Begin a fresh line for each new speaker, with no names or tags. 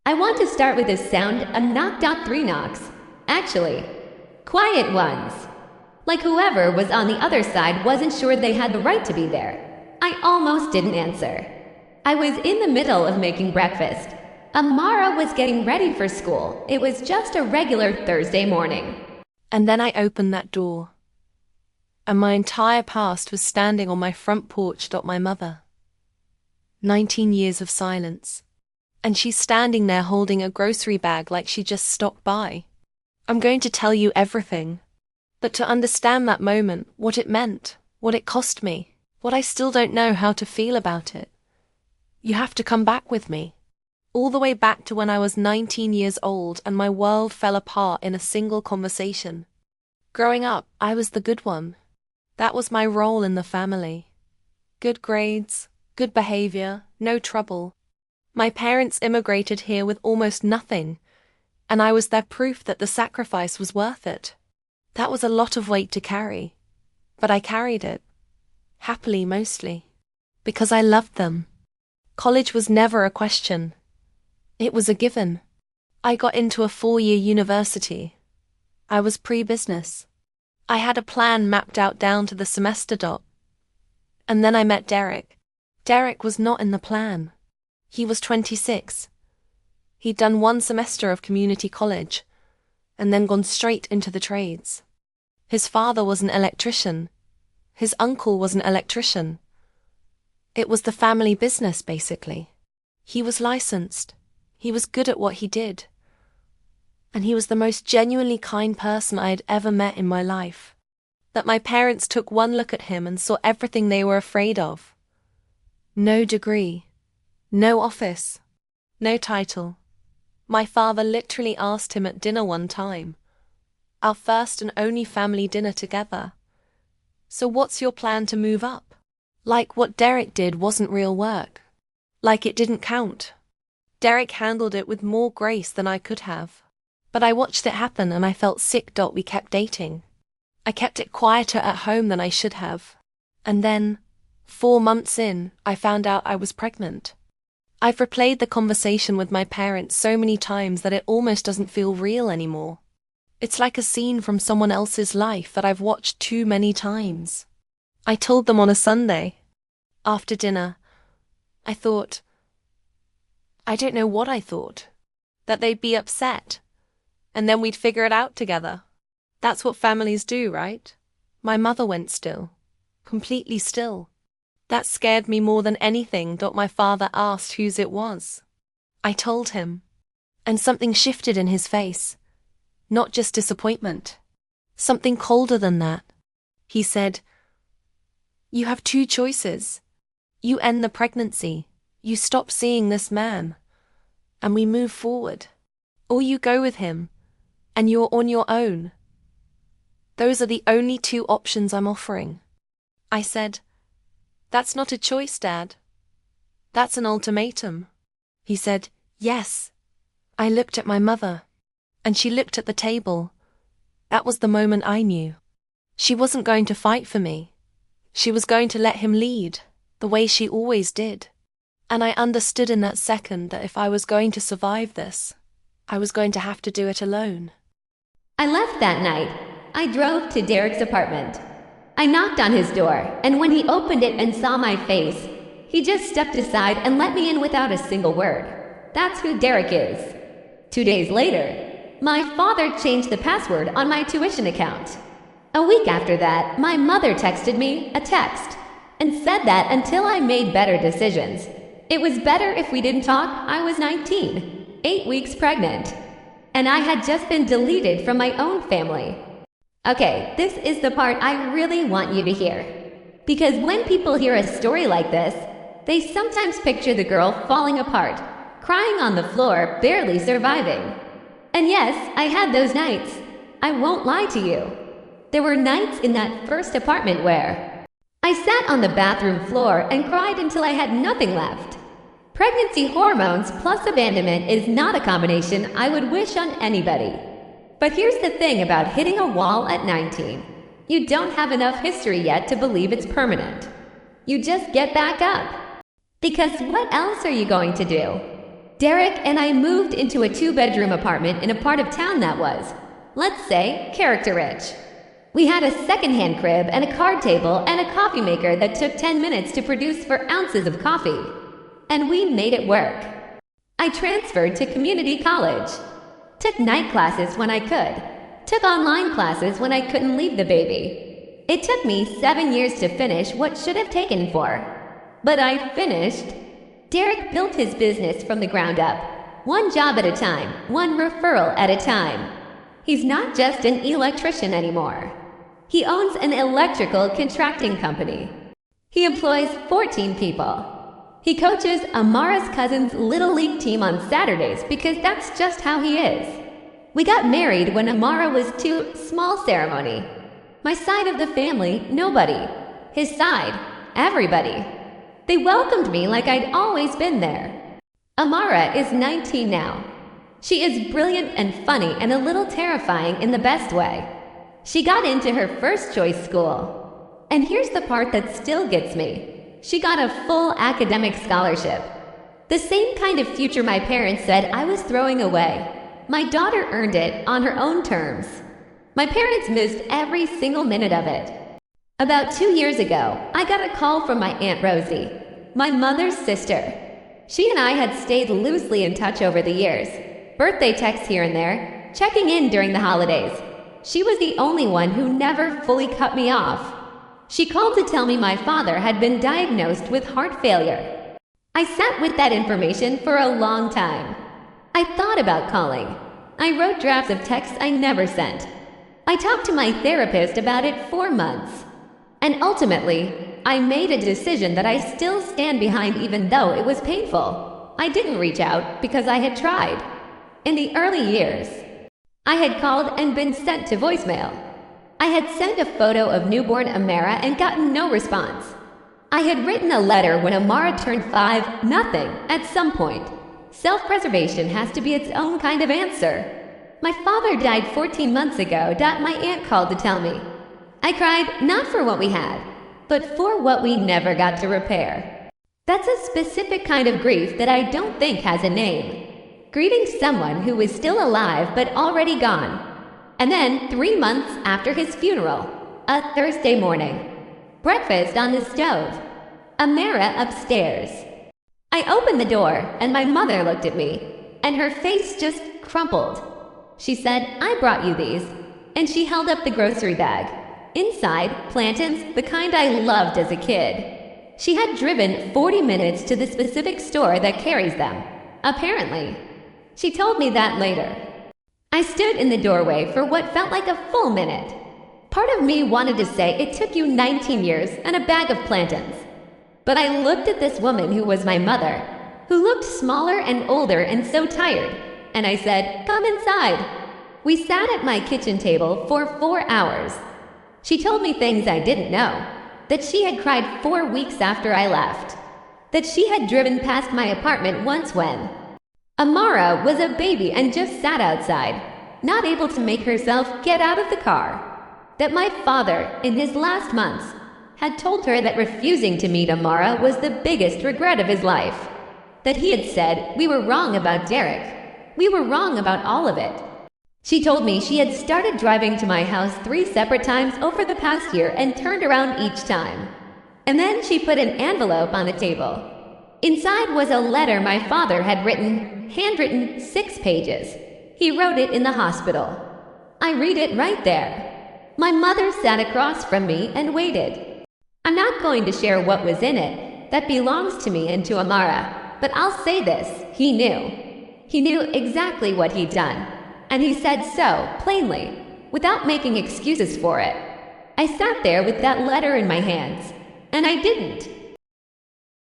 I want to start with a sound a knock dot three knocks. Actually, quiet ones. Like whoever was on the other side wasn't sure they had the right to be there. I almost didn't answer. I was in the middle of making breakfast. Amara was getting ready for school. It was just a regular Thursday morning.
And then I opened that door. And my entire past was standing on my front porch. My mother. 19 years of silence. And she's standing there holding a grocery bag like she just stopped by. I'm going to tell you everything. But to understand that moment, what it meant, what it cost me, what I still don't know how to feel about it, you have to come back with me. All the way back to when I was 19 years old and my world fell apart in a single conversation. Growing up, I was the good one. That was my role in the family. Good grades, good behavior, no trouble. My parents immigrated here with almost nothing, and I was their proof that the sacrifice was worth it. That was a lot of weight to carry, but I carried it. Happily, mostly. Because I loved them. College was never a question. It was a given. I got into a 4-year university. I was pre-business. I had a plan mapped out down to the semester dot. And then I met Derek. Derek was not in the plan. He was 26. He'd done 1 semester of community college, and then gone straight into the trades. His father was an electrician. His uncle was an electrician. It was the family business, basically. He was licensed. He was good at what he did. And he was the most genuinely kind person I had ever met in my life. That my parents took one look at him and saw everything they were afraid of. No degree. No office. No title. My father literally asked him at dinner one time. Our first and only family dinner together. So what's your plan to move up? Like what Derek did wasn't real work. Like it didn't count. Derek handled it with more grace than I could have. But I watched it happen and I felt sick. We kept dating. I kept it quieter at home than I should have. And then, 4 months in, I found out I was pregnant. I've replayed the conversation with my parents so many times that it almost doesn't feel real anymore. It's like a scene from someone else's life that I've watched too many times. I told them on a Sunday. After dinner, I thought, I don't know what I thought. That they'd be upset. And then we'd figure it out together. That's what families do, right? My mother went still. Completely still. That scared me more than anything. My father asked whose it was. I told him. And something shifted in his face. Not just disappointment. Something colder than that. He said, "You have 2 choices. You end the pregnancy. You stop seeing this man. And we move forward. Or you go with him. And you're on your own. Those are the only 2 options I'm offering." I said, "That's not a choice, Dad. That's an ultimatum." He said, "Yes." I looked at my mother. And she looked at the table. That was the moment I knew. She wasn't going to fight for me. She was going to let him lead, the way she always did. And I understood in that second that if I was going to survive this, I was going to have to do it alone.
I left that night. I drove to Derek's apartment. I knocked on his door, and when he opened it and saw my face, he just stepped aside and let me in without a single word. That's who Derek is. 2 days later, my father changed the password on my tuition account. A week after that, my mother texted me a text and said that until I made better decisions, it was better if we didn't talk. I was 19, 8 weeks pregnant, and I had just been deleted from my own family. Okay, this is the part I really want you to hear. Because when people hear a story like this, they sometimes picture the girl falling apart, crying on the floor, barely surviving. And yes, I had those nights. I won't lie to you. There were nights in that first apartment where I sat on the bathroom floor and cried until I had nothing left. Pregnancy hormones plus abandonment is not a combination I would wish on anybody. But here's the thing about hitting a wall at 19. You don't have enough history yet to believe it's permanent. You just get back up. Because what else are you going to do? Derek and I moved into a 2-bedroom apartment in a part of town that was, let's say, character-rich. We had a second-hand crib and a card table and a coffee maker that took 10 minutes to produce 4 ounces of coffee. And we made it work. I transferred to community college. Took night classes when I could. Took online classes when I couldn't leave the baby. It took me 7 years to finish what should have taken 4. But I finished. Derek built his business from the ground up. One job at a time, one referral at a time. He's not just an electrician anymore. He owns an electrical contracting company. He employs 14 people. He coaches Amara's cousin's Little League team on Saturdays because that's just how he is. We got married when Amara was 2, small ceremony. My side of the family, nobody. His side, everybody. They welcomed me like I'd always been there. Amara is 19 now. She is brilliant and funny and a little terrifying in the best way. She got into her first choice school. And here's the part that still gets me. She got a full academic scholarship. The same kind of future my parents said I was throwing away. My daughter earned it on her own terms. My parents missed every single minute of it. About 2 years ago, I got a call from my Aunt Rosie, my mother's sister. She and I had stayed loosely in touch over the years. Birthday texts here and there, checking in during the holidays. She was the only one who never fully cut me off. She called to tell me my father had been diagnosed with heart failure. I sat with that information for a long time. I thought about calling. I wrote drafts of texts I never sent. I talked to my therapist about it 4 months. And ultimately, I made a decision that I still stand behind even though it was painful. I didn't reach out because I had tried. In the early years, I had called and been sent to voicemail. I had sent a photo of newborn Amara and gotten no response. I had written a letter when Amara turned 5, nothing, at some point. Self-preservation has to be its own kind of answer. My father died 14 months ago. My aunt called to tell me. I cried not for what we had, but for what we never got to repair. That's a specific kind of grief that I don't think has a name. Grieving someone who is still alive but already gone. And then 3 months after his funeral, a Thursday morning. Breakfast on the stove. Amara upstairs. I opened the door and my mother looked at me, and her face just crumpled. She said, "I brought you these," and she held up the grocery bag. Inside, plantains, the kind I loved as a kid. She had driven 40 minutes to the specific store that carries them, apparently. She told me that later. I stood in the doorway for what felt like a full minute. Part of me wanted to say it took you 19 years and a bag of plantains. But I looked at this woman who was my mother, who looked smaller and older and so tired, and I said, "Come inside." We sat at my kitchen table for 4 hours. She told me things I didn't know, that she had cried 4 weeks after I left, that she had driven past my apartment once when Amara was a baby and just sat outside, not able to make herself get out of the car, that my father, in his last months, had told her that refusing to meet Amara was the biggest regret of his life, that he had said we were wrong about Derek. We were wrong about all of it. She told me she had started driving to my house 3 separate times over the past year and turned around each time. And then she put an envelope on the table. Inside was a letter my father had written, handwritten 6 pages. He wrote it in the hospital. I read it right there. My mother sat across from me and waited. I'm not going to share what was in it. That belongs to me and to Amara. But I'll say this, he knew. He knew exactly what he'd done. And he said so, plainly, without making excuses for it. I sat there with that letter in my hands, and I didn't.